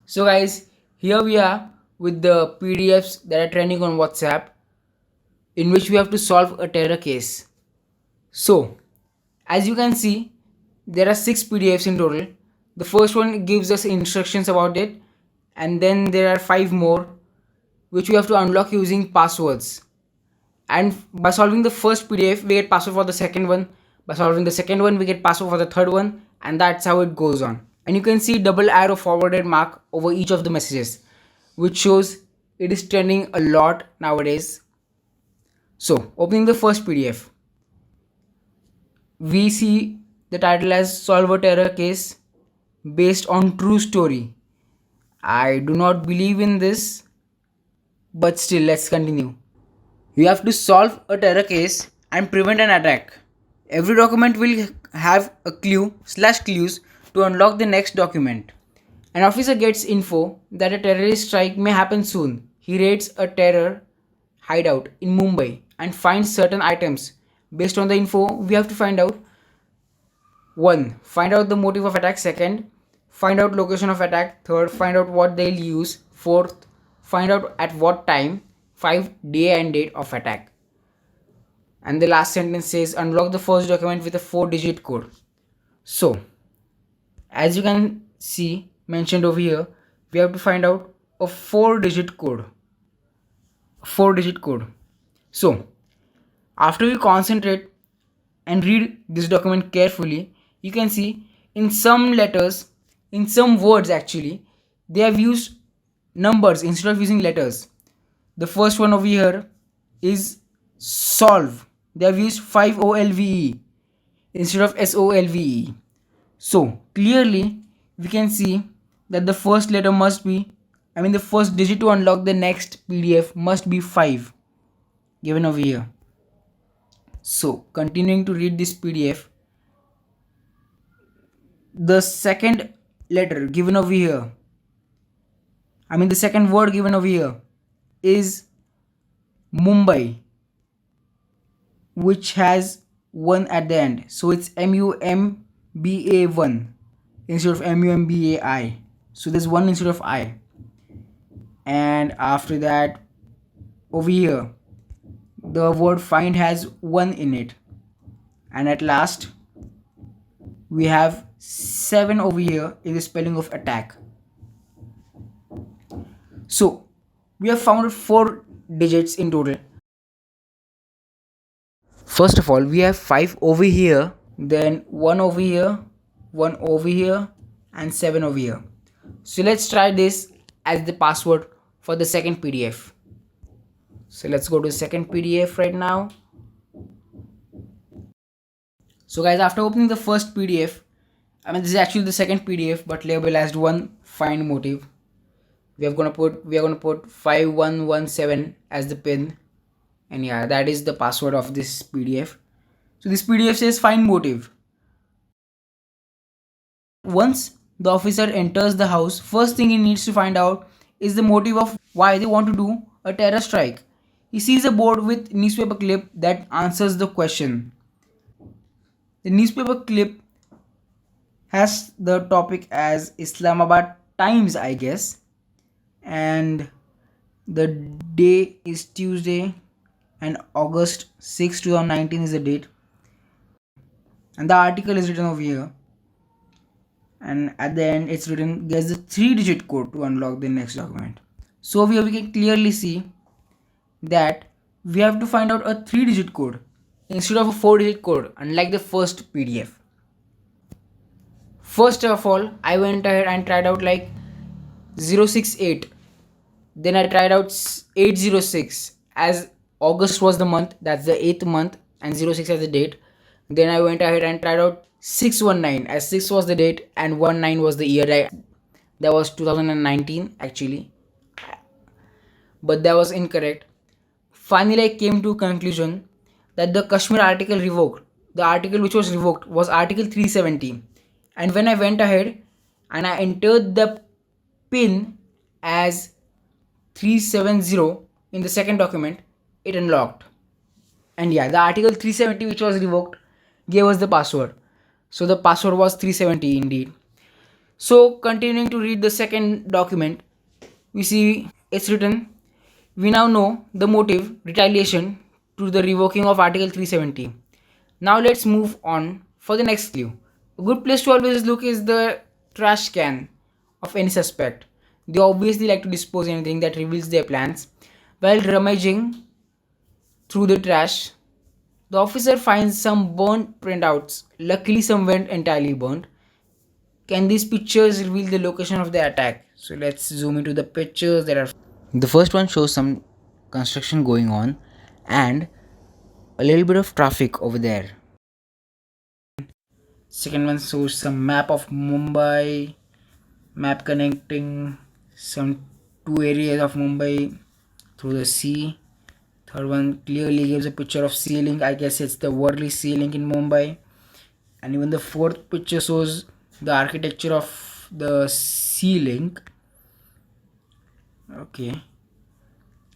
So guys, here we are with the PDFs that are trending on WhatsApp in which we have to solve a terror case. So, as you can see, there are 6 PDFs in total. The first one gives us instructions about it, and then there are 5 more which we have to unlock using passwords. And by solving the first PDF, we get password for the second one. By solving the second one, we get password for the third one, and that's how it goes on. And you can see double arrow forwarded mark over each of the messages, which shows it is trending a lot nowadays. So, opening the first PDF, we see the title as Solve a Terror Case based on true story. I do not believe in this, but still, let's continue. You have to solve a terror case and prevent an attack. Every document will have a clue slash clues to unlock the next document. An officer gets info that a terrorist strike may happen soon. He raids a terror hideout in Mumbai and finds certain items. Based on the info, we have to find out 1. Find out the motive of attack. 2nd, find out location of attack. 3rd, find out what they'll use. 4th, find out at what time. 5. Day and date of attack. And the last sentence says unlock the first document with a 4-digit code. So, as you can see mentioned over here, we have to find out a 4-digit code. 4-digit code. So, after we concentrate and read this document carefully, you can see in some letters, in some words actually, they have used numbers instead of using letters. The first one over here is solve. They have used 5OLVE instead of SOLVE. So clearly we can see that the first letter must be, the first digit to unlock the next PDF must be 5 given over here. So continuing to read this PDF, the second letter given over here, the second word given over here is Mumbai, which has 1 at the end. So it's MUMBA1 instead of MUMBAI. So there's 1 instead of I. And after that, over here, the word find has 1 in it. And at last, we have 7 over here in the spelling of attack. So we have found 4 digits in total. First of all, we have 5 over here, then 1 over here, 1 over here, and 7 over here. So let's try this as the password for the second PDF. So let's go to the second PDF right now. So guys, after opening the first PDF, this is actually the second PDF but labeled as 1 find motive. We are gonna put 5117 as the pin, and yeah, that is the password of this PDF. So this PDF says find motive. Once the officer enters the house, first thing he needs to find out is the motive of why they want to do a terror strike. He sees a board with newspaper clip that answers the question. The newspaper clip has the topic as Islamabad Times, I guess, and the day is Tuesday and August 6, 2019 is the date, and the article is written over here, and at the end it's written guess the 3-digit code to unlock the next document. So here we can clearly see that we have to find out a 3-digit code instead of a 4-digit code, unlike the first PDF. First of all, I went ahead and tried out like 068, then I tried out 806 as August was the month, that's the 8th month, and 06 as the date. Then I went ahead and tried out 619 as 6 was the date and 19 was the year. That was 2019 actually, but that was incorrect. Finally, I came to a conclusion that the Kashmir article revoked. The article which was revoked was Article 370. And when I went ahead and I entered the pin as 370 in the second document, it unlocked. And yeah, the Article 370 which was revoked gave us the password. So the password was 370 indeed. So, continuing to read the second document, we see it's written, we now know the motive, retaliation to the revoking of Article 370. Now let's move on for the next clue. A good place to always look is the trash can of any suspect. They obviously like to dispose anything that reveals their plans. While rummaging through the trash, the officer finds some burnt printouts. Luckily, some weren't entirely burnt. Can these pictures reveal the location of the attack? So let's zoom into the pictures. There are the first one shows some construction going on and a little bit of traffic over there. Second one shows some map of Mumbai, map connecting some two areas of Mumbai through the sea. Third one clearly gives a picture of Sea Link. I guess it's the Worli Sea Link in Mumbai. And even the fourth picture shows the architecture of the Sea Link. Okay.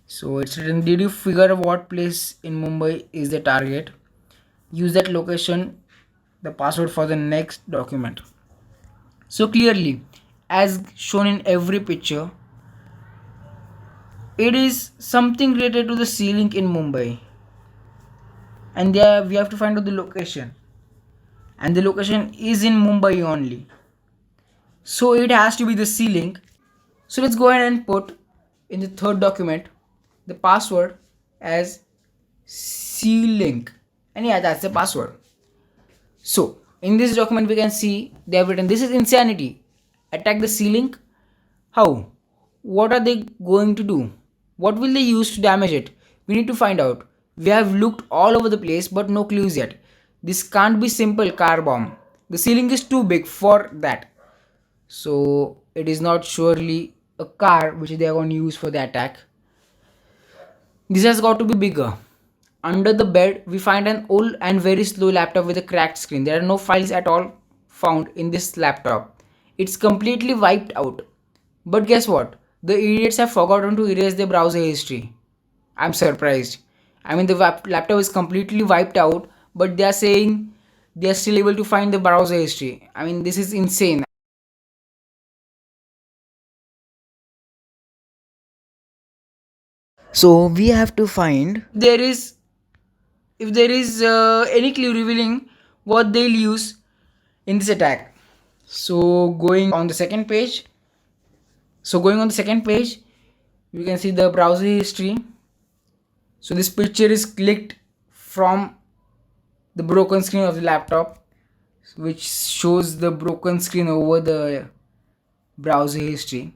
So it's written, did you figure out what place in Mumbai is the target? Use that location, the password for the next document. So clearly, as shown in every picture, it is something related to the Sea Link in Mumbai. And there we have to find out the location. And the location is in Mumbai only. So it has to be the Sea Link. So let's go ahead and put in the third document the password as Sea Link. And yeah, that's the password. So in this document we can see they have written, this is insanity. Attack the Sea Link. How? What are they going to do? What will they use to damage it? We need to find out. We have looked all over the place but no clues yet. This can't be simple car bomb. The Sea Link is too big for that. So it is not surely a car which they are going to use for the attack. This has got to be bigger. Under the bed, we find an old and very slow laptop with a cracked screen. There are no files at all found in this laptop. It's completely wiped out. But guess what? The idiots have forgotten to erase their browser history. I'm surprised. I mean, the laptop is completely wiped out, but they are saying they are still able to find the browser history. I mean, this is insane. So we have to find there is if there is any clue revealing what they'll use in this attack. So going on the second page, you can see the browser history. So this picture is clicked from the broken screen of the laptop, which shows the broken screen over the browser history.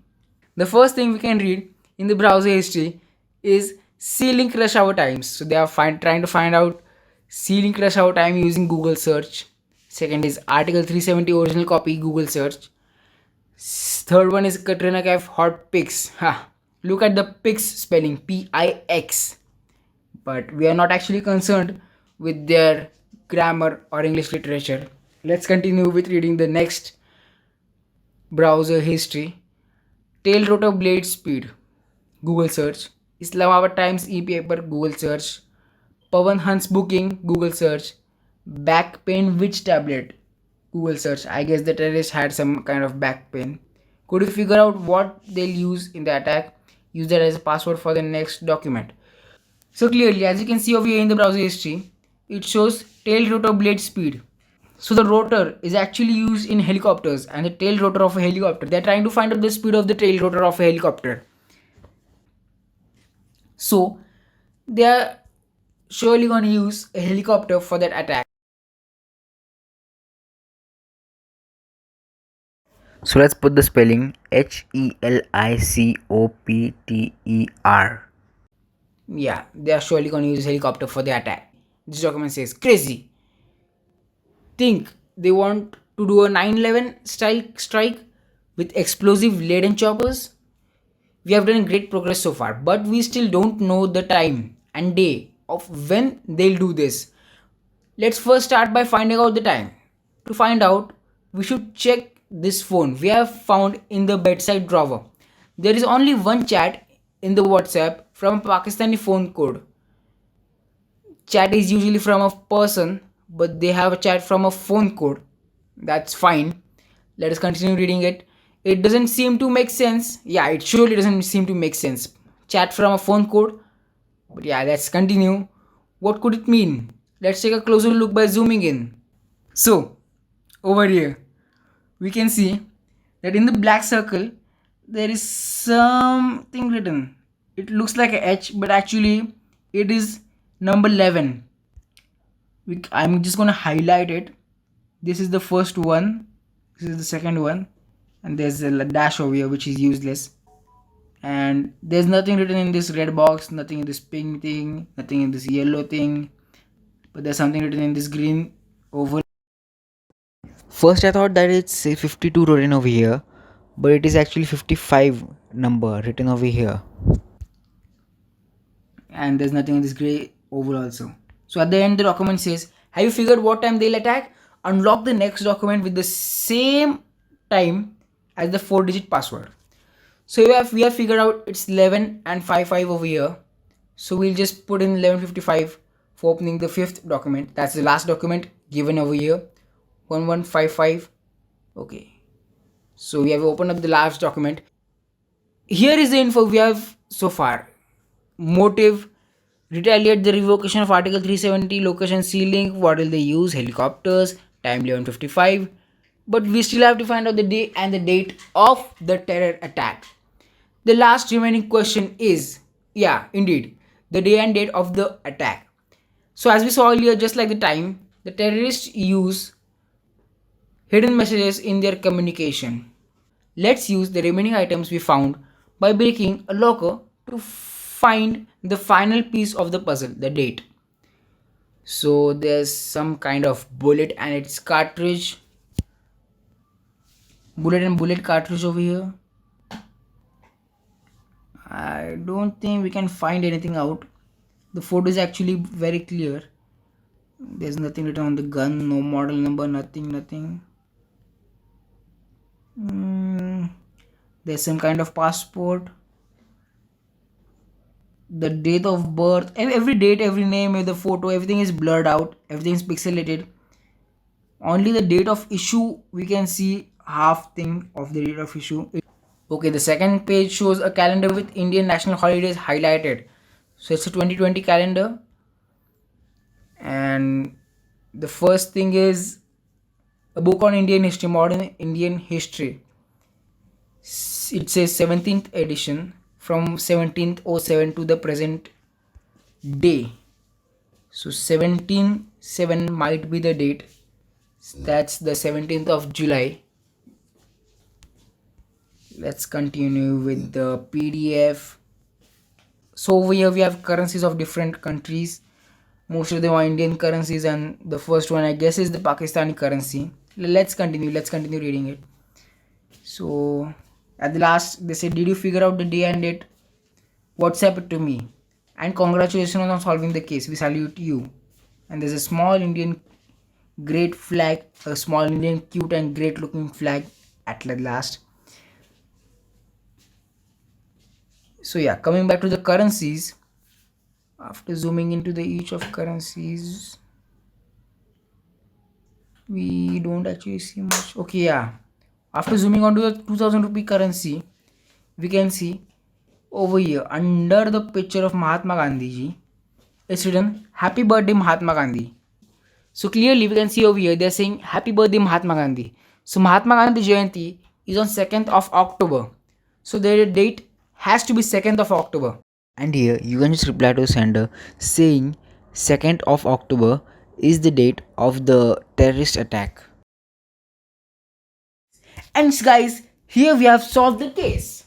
The first thing we can read in the browser history is Sea Link rush hour times. So they are trying to find out Sea Link rush hour time using Google search. Second is Article 370 original copy Google search. Third one is Katrina Kaif hot pics. Ha! Look at the pics spelling Pix. But we are not actually concerned with their grammar or English literature. Let's continue with reading the next browser history. Tail rotor blade speed Google search. Islamabad Times e-paper Google search. Pawan Hans booking Google search. Back pain which tablet Google search. I guess the terrorist had some kind of back pain. Could you figure out what they'll use in the attack? Use that as a password for the next document. So clearly, as you can see over here in the browser history, it shows tail rotor blade speed. So the rotor is actually used in helicopters and the tail rotor of a helicopter. They're trying to find out the speed of the tail rotor of a helicopter. So they are surely going to use a helicopter for that attack. So let's put the spelling Helicopter. Yeah, they are surely going to use helicopter for the attack. This document says crazy. Think they want to do a 9/11 style strike with explosive laden choppers? We have done great progress so far, but we still don't know the time and day of when they'll do this. Let's first start by finding out the time. To find out, we should check this phone we have found in the bedside drawer. There is only one chat in the WhatsApp from a Pakistani phone code. Chat is usually from a person, but they have a chat from a phone code. That's fine. Let us continue reading it. It doesn't seem to make sense. Yeah, it surely doesn't seem to make sense. Chat from a phone code. But yeah, let's continue. What could it mean? Let's take a closer look by zooming in. So, over here, we can see that in the black circle, there is something written. It looks like a H, but actually, it is number 11. I'm just gonna highlight it. This is the first one, this is the second one, and there's a dash over here which is useless. And there's nothing written in this red box, nothing in this pink thing, nothing in this yellow thing, but there's something written in this green oval. First, I thought that it's 52 written over here, but it is actually 55 number written over here. And there's nothing in this gray oval also. So at the end, the document says, have you figured what time they'll attack? Unlock the next document with the same time as the 4-digit password. So we have figured out it's 11 and 55 over here. So we'll just put in 11:55 for opening the fifth document. That's the last document given over here. 1155. Okay. So we have opened up the last document. Here is the info we have so far. Motive: retaliate the revocation of Article 370, location sealing, what will they use? Helicopters, time 11:55. But we still have to find out the day and the date of the terror attack. The last remaining question is, yeah, indeed, the day and date of the attack. So as we saw earlier, just like the time, the terrorists use hidden messages in their communication. Let's use the remaining items we found by breaking a locker to find the final piece of the puzzle, the date. So there's some kind of bullet and its cartridge. Bullet cartridge over here. I don't think we can find anything out. The photo is actually very clear. There's nothing written on the gun, no model number, nothing. There's some kind of passport, the date of birth, every date, every name, the photo, everything is blurred out, everything is pixelated. Only the date of issue we can see half thing of the date of issue. Okay, the second page shows a calendar with Indian national holidays highlighted. So it's a 2020 calendar. And the first thing is a book on Indian history, modern Indian history. It says 17th edition from 1707 to the present day. So 17/7 might be the date. That's the 17th of July. Let's continue with the PDF. So over here we have currencies of different countries. Most of them are Indian currencies, and the first one I guess is the Pakistani currency. Let's continue reading it. So at the last they said, did you figure out the day and date? WhatsApp it to me. And congratulations on solving the case. We salute you. And there's a small Indian great flag, a small Indian cute and great looking flag at the last. So yeah, coming back to the currencies, after zooming into the each of currencies, we don't actually see much. Okay, yeah, after zooming onto the 2000 rupee currency, we can see over here under the picture of Mahatma Gandhi ji, it's written happy birthday Mahatma Gandhi. So clearly we can see over here they're saying happy birthday Mahatma Gandhi. So Mahatma Gandhi Jayanti is on 2nd of October. So their date has to be 2nd of October. And here you can just reply to the sender saying 2nd of October is the date of the terrorist attack. And guys, here we have solved the case.